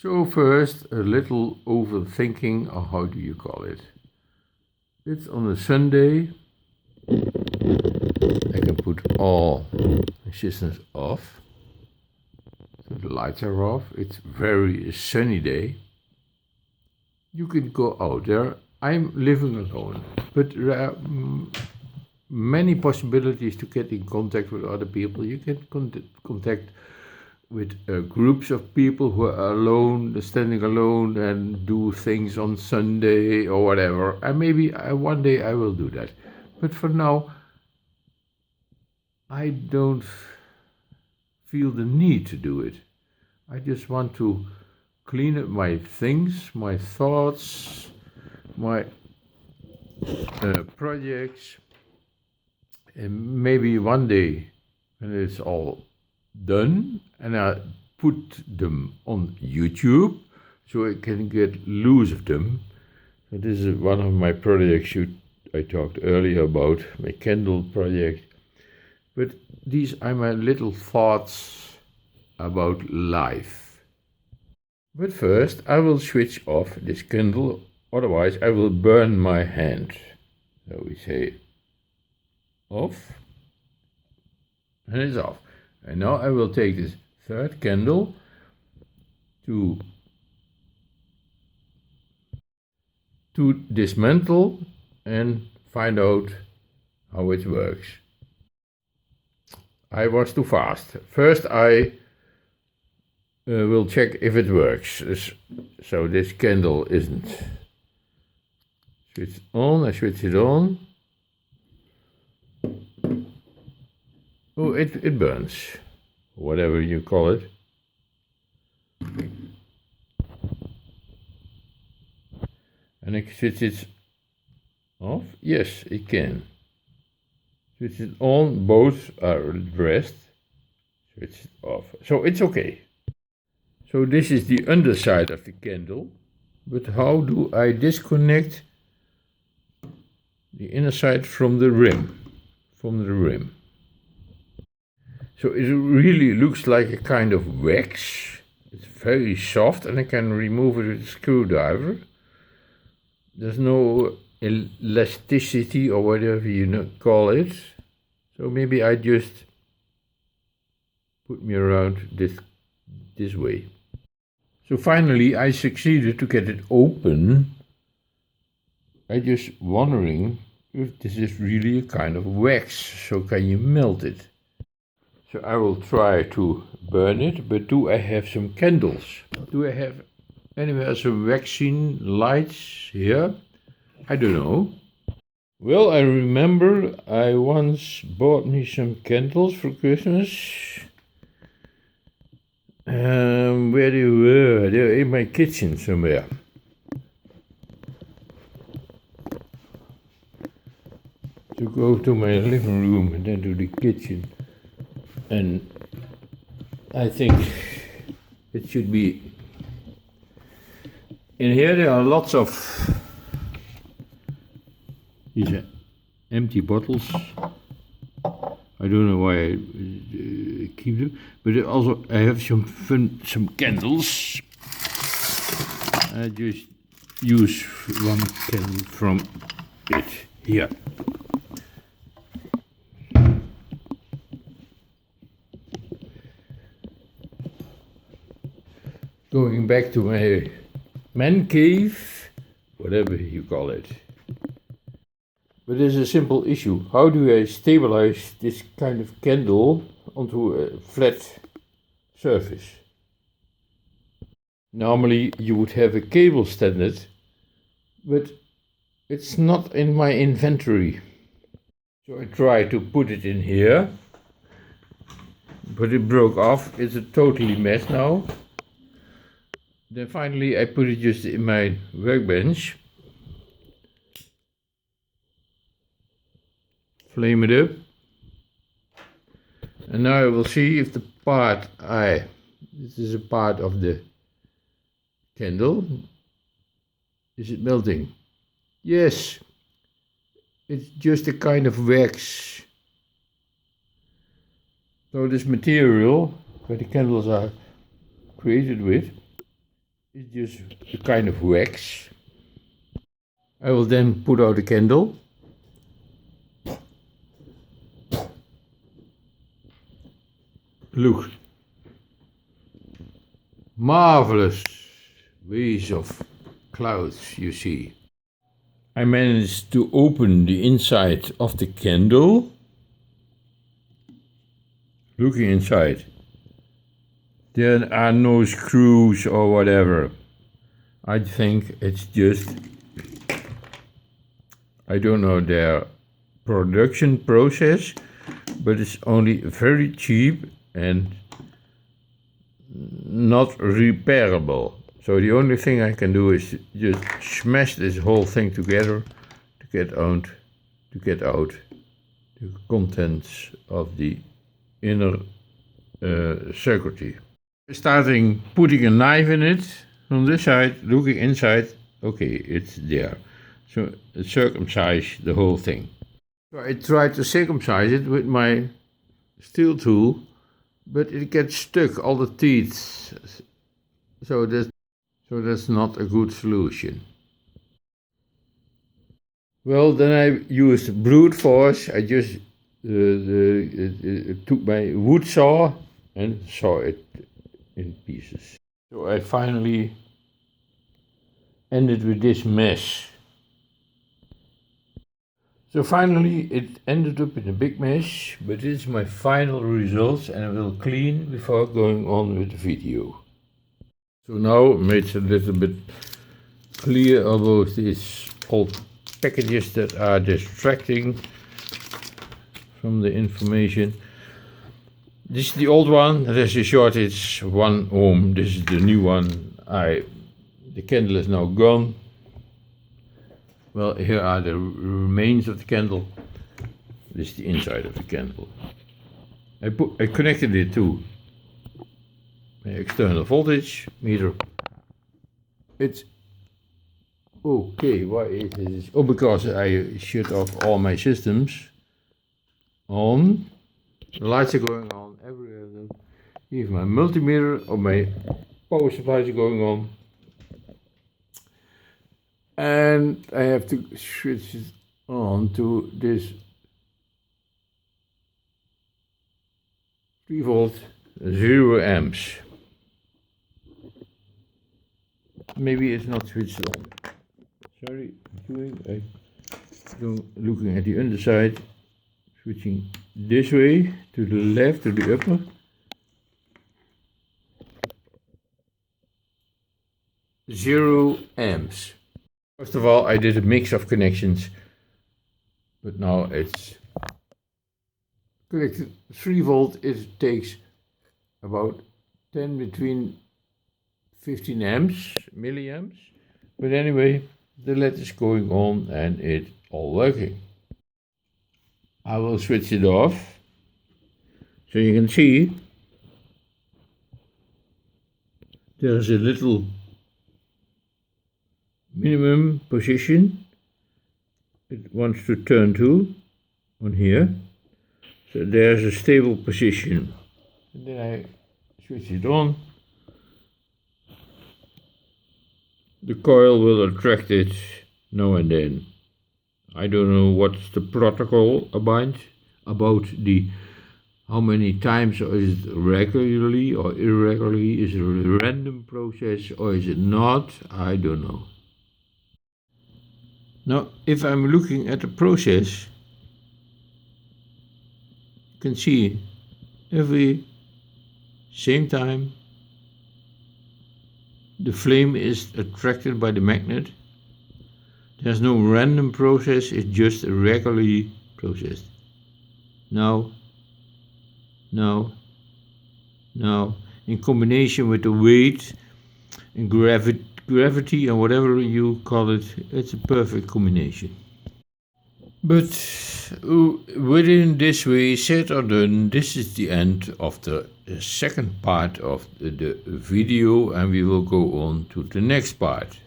So first, a little overthinking, or how do you call it? It's on a Sunday. I can put all systems off. So the lights are off. It's very sunny day. You can go out there. I'm living alone, but there are many possibilities to get in contact with other people. You can contact with groups of people who are alone, standing alone, and do things on Sunday or whatever. And maybe one day I will do that. But for now, I don't feel the need to do it. I just want to clean up my things, my thoughts, my projects, and maybe one day when it's all done and I put them on YouTube so I can get loose of them. So this is one of my projects I talked earlier about, my candle project. But these are my little thoughts about life. But first I will switch off this candle, otherwise I will burn my hand. So we say off, and it's off. And now I will take this third candle to dismantle and find out how it works. I was too fast. First I will check if it works. So this candle isn't switched on. I switch it on. Oh, it burns, whatever you call it. And I can switch it off? Yes, it can. Switch it on, both are addressed. Switch it off. So it's okay. So this is the underside of the candle. But how do I disconnect the inner side from the rim? So it really looks like a kind of wax. It's very soft and I can remove it with a screwdriver. There's no elasticity or whatever you call it. So maybe I just put me around this way. So finally I succeeded to get it open. I'm just wondering if this is really a kind of wax. So can you melt it? So I will try to burn it, but do I have some candles? Do I have anywhere some waxing lights here? I don't know. Well, I remember I once bought me some candles for Christmas. Where they were? They're in my kitchen somewhere. To go to my living room and then to the kitchen. And I think it should be in here. There are lots of these are empty bottles. I don't know why I keep them, but I have some candles. I just use one candle from it here. Going back to my man cave, whatever you call it. But there's a simple issue. How do I stabilize this kind of candle onto a flat surface? Normally you would have a cable standard, but it's not in my inventory. So I tried to put it in here, but it broke off. It's a totally mess now. Then finally I put it just in my workbench. Flame it up. And now I will see if the part this is a part of the candle. Is it melting? Yes. It's just a kind of wax. So this material where the candles are created with It's just a kind of wax. I will then put out a candle. Look. Marvelous waves of clouds you see. I managed to open the inside of the candle. Looking inside. There are no screws or whatever. I think it's just, I don't know their production process, but it's only very cheap and not repairable. So the only thing I can do is just smash this whole thing together to get out the contents of the inner circuitry. Starting putting a knife in it from this side, looking inside, okay, it's there. So circumcise the whole thing. So I tried to circumcise it with my steel tool, but it gets stuck, all the teeth. So that's not a good solution. Well, then I used brute force. I just took my wood saw and saw it in pieces. So I finally ended with this mess. So finally it ended up in a big mess, but this is my final results and I will clean before going on with the video. So now it's a little bit clear about these old packages that are distracting from the information. This is the old one, there's a shortage, 1 ohm. This is the new one. The candle is now gone. Well, here are the remains of the candle. This is the inside of the candle. I connected it to my external voltage meter. It's okay. Why is this? Oh, because I shut off all my systems on. The lights are going on everywhere. Even my multimeter or my power supplies are going on. And I have to switch it on to this 3 volt 0 amps. Maybe it's not switched on. Sorry, looking at the underside, switching this way to the left, to the upper. Zero amps. First of all, I did a mix of connections, but now it's connected 3 volt. It takes about 10 between 15 amps, milliamps. But anyway, the LED is going on and it's all working. I will switch it off so you can see there's a little minimum position it wants to turn to on here. So there's a stable position. And then I switch it on. The coil will attract it now and then. I don't know what's the protocol about the how many times, or is it regularly or irregularly? Is it a random process or is it not? I don't know. Now, if I'm looking at the process, you can see every same time the flame is attracted by the magnet. There's no random process, it's just a regularly processed. Now, in combination with the weight and gravity and whatever you call it, it's a perfect combination. But within this way said or done, this is the end of the second part of the video, and we will go on to the next part.